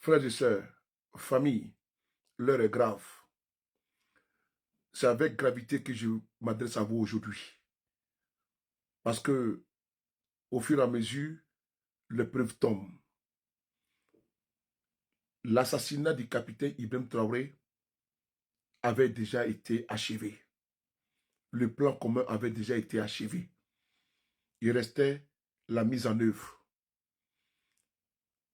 Frères et sœurs, famille, l'heure est grave. C'est avec gravité que je m'adresse à vous aujourd'hui. Parce que, au fur et à mesure, l'épreuve tombe. L'assassinat du capitaine Ibrahim Traoré avait déjà été achevé. Le plan commun avait déjà été achevé. Il restait la mise en œuvre.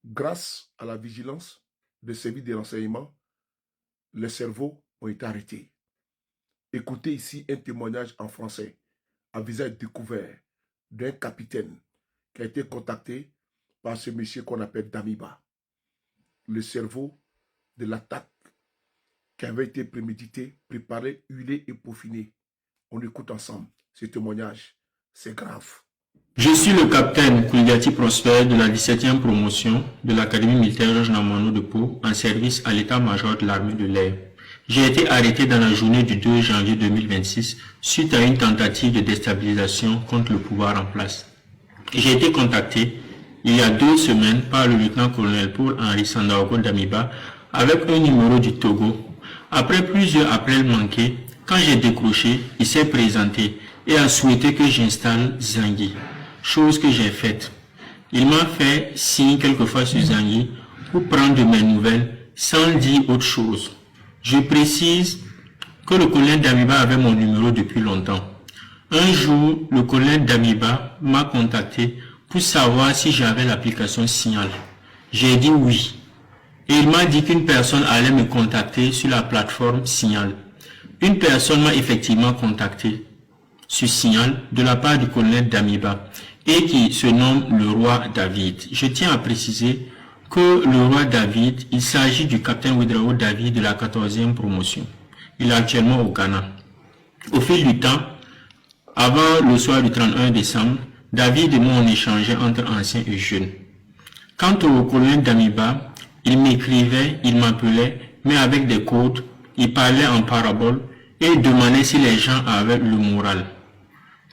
Grâce à la vigilance des services de renseignement, les cerveaux ont été arrêtés. Écoutez ici un témoignage en français, à visage découvert, d'un capitaine qui a été contacté par ce monsieur qu'on appelle Damiba. Le cerveau de l'attaque qui avait été prémédité, préparé, huilé et peaufiné. On écoute ensemble ce témoignage. C'est grave. Je suis le capitaine Kouligati Prosper de la 17e promotion de l'Académie militaire Georges Namanou de Pau en service à l'état-major de l'armée de l'air. J'ai été arrêté dans la journée du 2 janvier 2026 suite à une tentative de déstabilisation contre le pouvoir en place. J'ai été contacté il y a 2 semaines par le lieutenant-colonel Paul-Henri Sandaogo Damiba avec un numéro du Togo. Après plusieurs appels manqués, quand j'ai décroché, il s'est présenté et a souhaité que j'installe Zangui, chose que j'ai faite. Il m'a fait signe quelquefois sur Zangui pour prendre de mes nouvelles sans dire autre chose. Je précise que le colonel Damiba avait mon numéro depuis longtemps. Un jour, le colonel Damiba m'a contacté pour savoir si j'avais l'application Signal. J'ai dit oui. Et il m'a dit qu'une personne allait me contacter sur la plateforme Signal. Une personne m'a effectivement contacté sur Signal de la part du colonel Damiba et qui se nomme le roi David. Je tiens à préciser que le roi David, il s'agit du capitaine Ouedraogo David de la 14e promotion. Il est actuellement au Ghana. Au fil du temps, avant le soir du 31 décembre, David et moi on échangeait entre anciens et jeunes. Quant au colonel Damiba, il m'écrivait, il m'appelait, mais avec des codes, il parlait en parabole et demandait si les gens avaient le moral,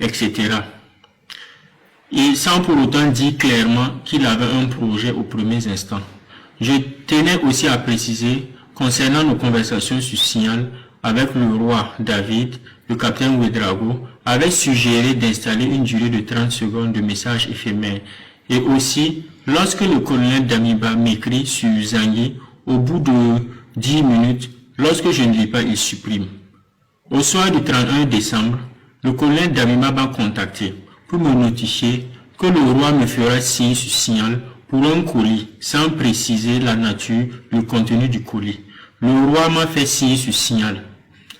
etc. Et sans pour autant dire clairement qu'il avait un projet aux premiers instants. Je tenais aussi à préciser, concernant nos conversations sur Signal avec le roi David, le capitaine Ouedraogo avait suggéré d'installer une durée de 30 secondes de message éphémère. Et aussi, lorsque le colonel Damiba m'écrit sur Zangui, au bout de 10 minutes, lorsque je ne lis pas, il supprime. Au soir du 31 décembre, le colonel Damiba m'a contacté pour me notifier que le roi me fera signe sur Signal pour un colis, sans préciser la nature, le contenu du colis. Le roi m'a fait signe sur Signal,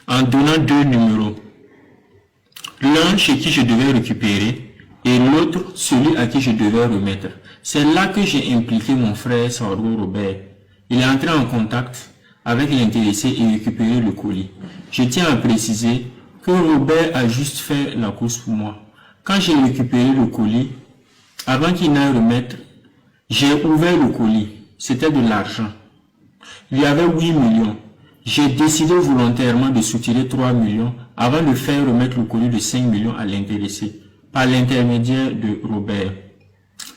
en donnant 2 numéros. L'un chez qui je devais récupérer et l'autre celui à qui je devais remettre. C'est là que j'ai impliqué mon frère Sargo Robert. Il est entré en contact avec l'intéressé et récupéré le colis. Je tiens à préciser que Robert a juste fait la course pour moi. Quand j'ai récupéré le colis, avant qu'il n'aille remettre, j'ai ouvert le colis. C'était de l'argent. Il y avait 8 millions. J'ai décidé volontairement de soutirer 3 millions avant de faire remettre le colis de 5 millions à l'intéressé, par l'intermédiaire de Robert.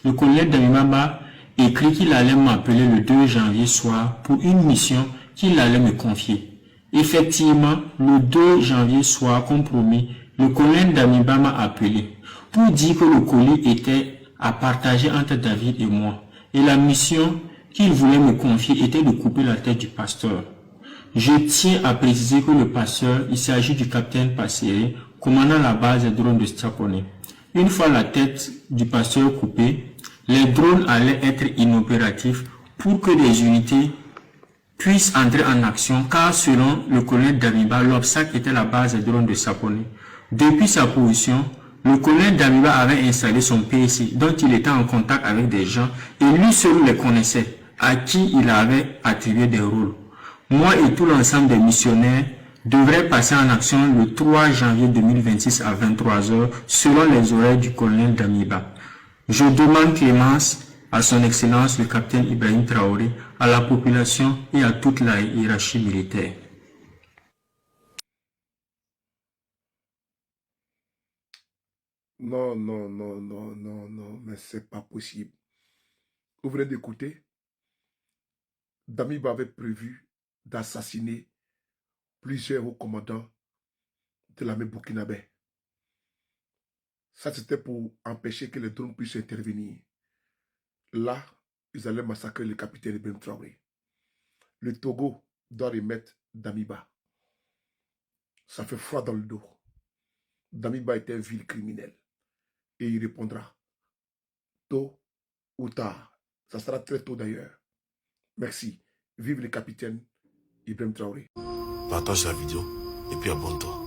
Le colonel Damiba m'a écrit qu'il allait m'appeler le 2 janvier soir pour une mission qu'il allait me confier. Effectivement, le 2 janvier soir, comme promis, le colonel Damiba m'a appelé pour dire que le colis était à partager entre David et moi. Et la mission qu'il voulait me confier était de couper la tête du pasteur. Je tiens à préciser que le pasteur, il s'agit du capitaine Passéré, commandant la base des drones de Strapone. Une fois la tête du pasteur coupée, les drones allaient être inopératifs pour que des unités puissent entrer en action, car selon le colonel Damiba, l'obstacle était la base des drones de Sapone. Depuis sa position, le colonel Damiba avait installé son PC, dont il était en contact avec des gens, et lui seul les connaissait, à qui il avait attribué des rôles. Moi et tout l'ensemble des missionnaires devraient passer en action le 3 janvier 2026 à 23h selon les horaires du colonel Damiba. Je demande clémence à son excellence le capitaine Ibrahim Traoré, à la population et à toute la hiérarchie militaire. Non, non, non, non, non, non, mais c'est pas possible. Vous venez d'écouter Damiba avait prévu d'assassiner plusieurs hauts commandants de l'armée burkinabé. Ça, c'était pour empêcher que les drones puissent intervenir. Là, ils allaient massacrer le capitaine Ibrahim Traoré. Le Togo doit remettre Damiba. Ça fait froid dans le dos. Damiba est un vil criminel. Et il répondra tôt ou tard. Ça sera très tôt d'ailleurs. Merci. Vive le capitaine Ibrahim Traoré. Partage la vidéo et puis abonne-toi.